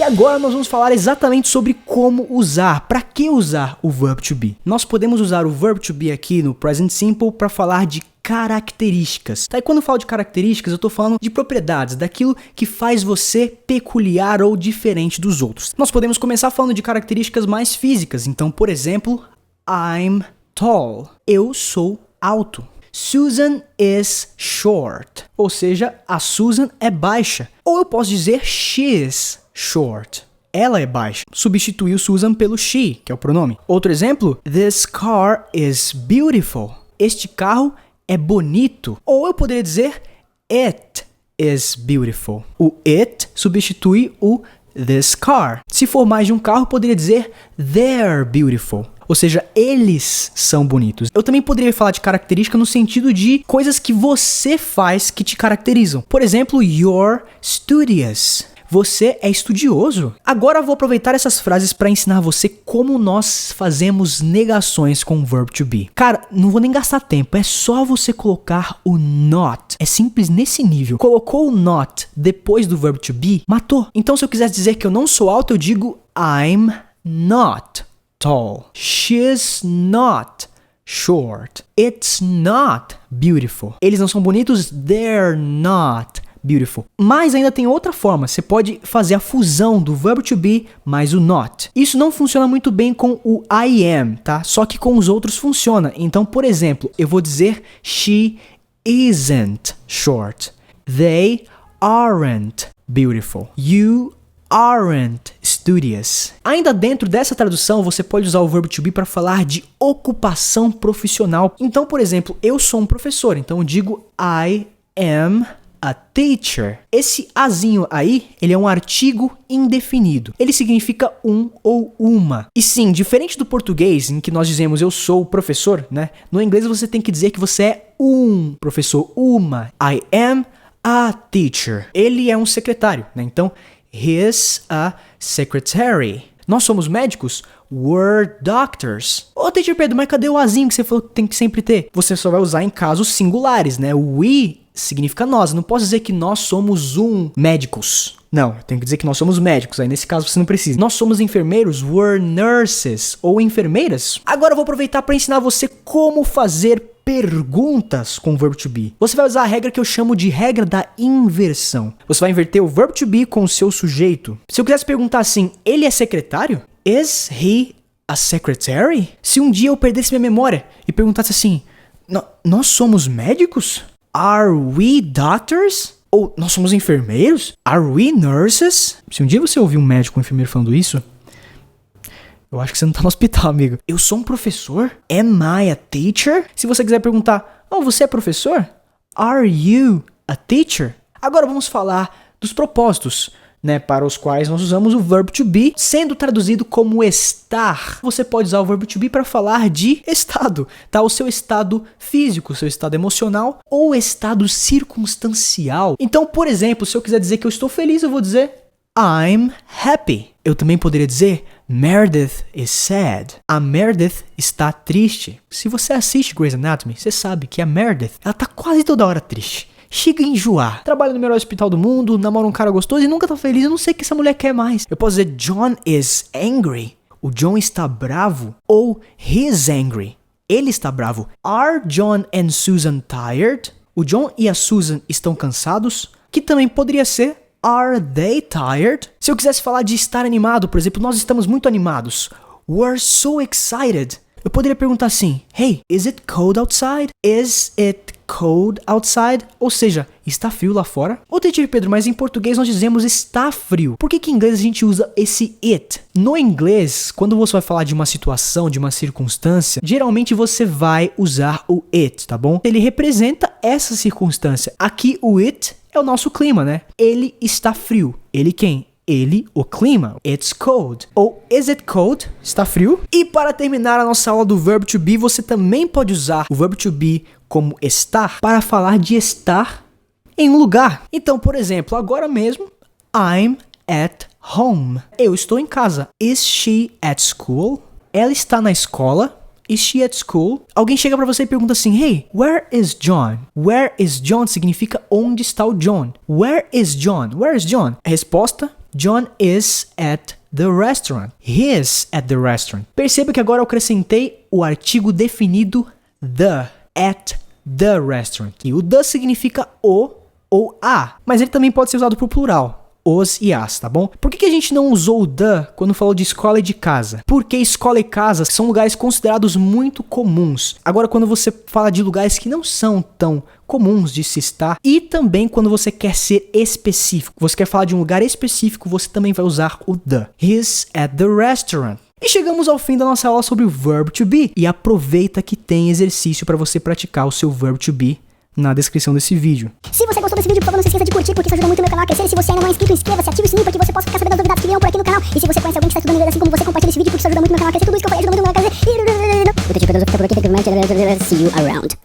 agora nós vamos falar exatamente sobre como usar, para que usar o verb to be. Nós podemos usar o verb to be aqui no present simple para falar de características, tá? E quando eu falo de características, eu tô falando de propriedades, daquilo que faz você peculiar ou diferente dos outros. Nós podemos começar falando de características mais físicas, então, por exemplo, I'm tall. Eu sou alto. Susan is short. Ou seja, a Susan é baixa. Ou eu posso dizer she's short. Ela é baixa. Substituir o Susan pelo she, que é o pronome. Outro exemplo, this car is beautiful. Este carro é bonito. Ou eu poderia dizer it is beautiful. O it substitui o this car. Se for mais de um carro, eu poderia dizer they're beautiful. Ou seja, eles são bonitos. Eu também poderia falar de característica no sentido de coisas que você faz que te caracterizam. Por exemplo, you're studious. Você é estudioso. Agora eu vou aproveitar essas frases para ensinar você como nós fazemos negações com o verb to be. Cara, não vou nem gastar tempo, é só você colocar o not. É simples nesse nível. Colocou o not depois do verb to be, matou. Então se eu quisesse dizer que eu não sou alto, eu digo I'm not tall. She's not short. It's not beautiful. Eles não são bonitos, they're not beautiful. Mas ainda tem outra forma. Você pode fazer a fusão do verb to be mais o not. Isso não funciona muito bem com o I am, tá? Só que com os outros funciona. Então, por exemplo, eu vou dizer she isn't short. They aren't beautiful. You aren't studious. Ainda dentro dessa tradução, você pode usar o verb to be para falar de ocupação profissional. Então, por exemplo, eu sou um professor, então eu digo I am a teacher. Esse azinho aí, ele é um artigo indefinido. Ele significa um ou uma. E sim, diferente do português, em que nós dizemos eu sou professor, né? No inglês você tem que dizer que você é um professor, uma. I am a teacher. Ele é um secretário, né? Então, he's a secretary. Nós somos médicos? We're doctors. Ô, teacher Pedro, mas cadê o azinho que você falou que tem que sempre ter? Você só vai usar em casos singulares, né? We significa nós. Eu não posso dizer que nós somos médicos. Não, eu tenho que dizer que nós somos médicos. Aí nesse caso você não precisa. Nós somos enfermeiros, we're nurses. Ou enfermeiras. Agora eu vou aproveitar para ensinar você como fazer perguntas com o verb to be. Você vai usar a regra que eu chamo de regra da inversão. Você vai inverter o verb to be com o seu sujeito. Se eu quisesse perguntar assim, ele é secretário? Is he a secretary? Se um dia eu perdesse minha memória e perguntasse assim, nós somos médicos? Are we doctors? Ou nós somos enfermeiros? Are we nurses? Se um dia você ouvir um médico ou um enfermeiro falando isso, eu acho que você não tá no hospital, amigo. Eu sou um professor? Am I a teacher? Se você quiser perguntar, você é professor? Are you a teacher? Agora vamos falar dos propósitos, né, para os quais nós usamos o verb to be, sendo traduzido como estar. Você pode usar o verb to be para falar de estado, tá? O seu estado físico, o seu estado emocional ou estado circunstancial. Então, por exemplo, se eu quiser dizer que eu estou feliz, eu vou dizer I'm happy. Eu também poderia dizer Meredith is sad. A Meredith está triste. Se você assiste Grey's Anatomy, você sabe que a Meredith, ela tá quase toda hora triste. Chega a enjoar. Trabalha no melhor hospital do mundo, namora um cara gostoso e nunca tá feliz. Eu não sei o que essa mulher quer mais. Eu posso dizer John is angry. O John está bravo. Ou he's angry. Ele está bravo. Are John and Susan tired? O John e a Susan estão cansados? Que também poderia ser Are they tired? Se eu quisesse falar de estar animado, por exemplo, nós estamos muito animados. We're so excited. Eu poderia perguntar assim, hey, is it cold outside? Is it cold outside? Ou seja, está frio lá fora? Ô, teacher Pedro, mas em português nós dizemos está frio. Por que em inglês a gente usa esse it? No inglês, quando você vai falar de uma situação, de uma circunstância, geralmente você vai usar o it, tá bom? Ele representa essa circunstância. Aqui o it é o nosso clima, né? Ele está frio. Ele quem? Ele, o clima. It's cold. Ou is it cold? Está frio. E para terminar a nossa aula do verb to be, você também pode usar o verb to be como estar para falar de estar em um lugar. Então, por exemplo, agora mesmo, I'm at home. Eu estou em casa. Is she at school? Ela está na escola. Is she at school? Alguém chega pra você e pergunta assim, hey, where is John? Where is John significa onde está o John. Where is John? Where is John? A resposta, John is at the restaurant. He is at the restaurant. Perceba que agora eu acrescentei o artigo definido the, at the restaurant. E o the significa o ou a, mas ele também pode ser usado pro plural. Os e as, tá bom? Por que a gente não usou o the quando falou de escola e de casa? Porque escola e casa são lugares considerados muito comuns. Agora, quando você fala de lugares que não são tão comuns de se estar, e também quando você quer ser específico, você quer falar de um lugar específico, você também vai usar o the. He's at the restaurant. E chegamos ao fim da nossa aula sobre o verb to be. E aproveita que tem exercício para você praticar o seu verb to be na descrição desse vídeo. Se você gostou desse vídeo, por favor, não se esqueça de curtir, porque isso ajuda muito o meu canal a crescer. E se você ainda não é inscrito, inscreva-se, ative o sininho para que você possa ficar sabendo das novidades que virão por aqui no canal. E se você conhece alguém que está estudando inglês assim como você, compartilhe esse vídeo, porque isso ajuda muito o meu canal a crescer. Tudo isso que eu falei ajuda muito o meu canal a crescer. O Teacher Pedro fica por aqui. Thank you very much. See you around.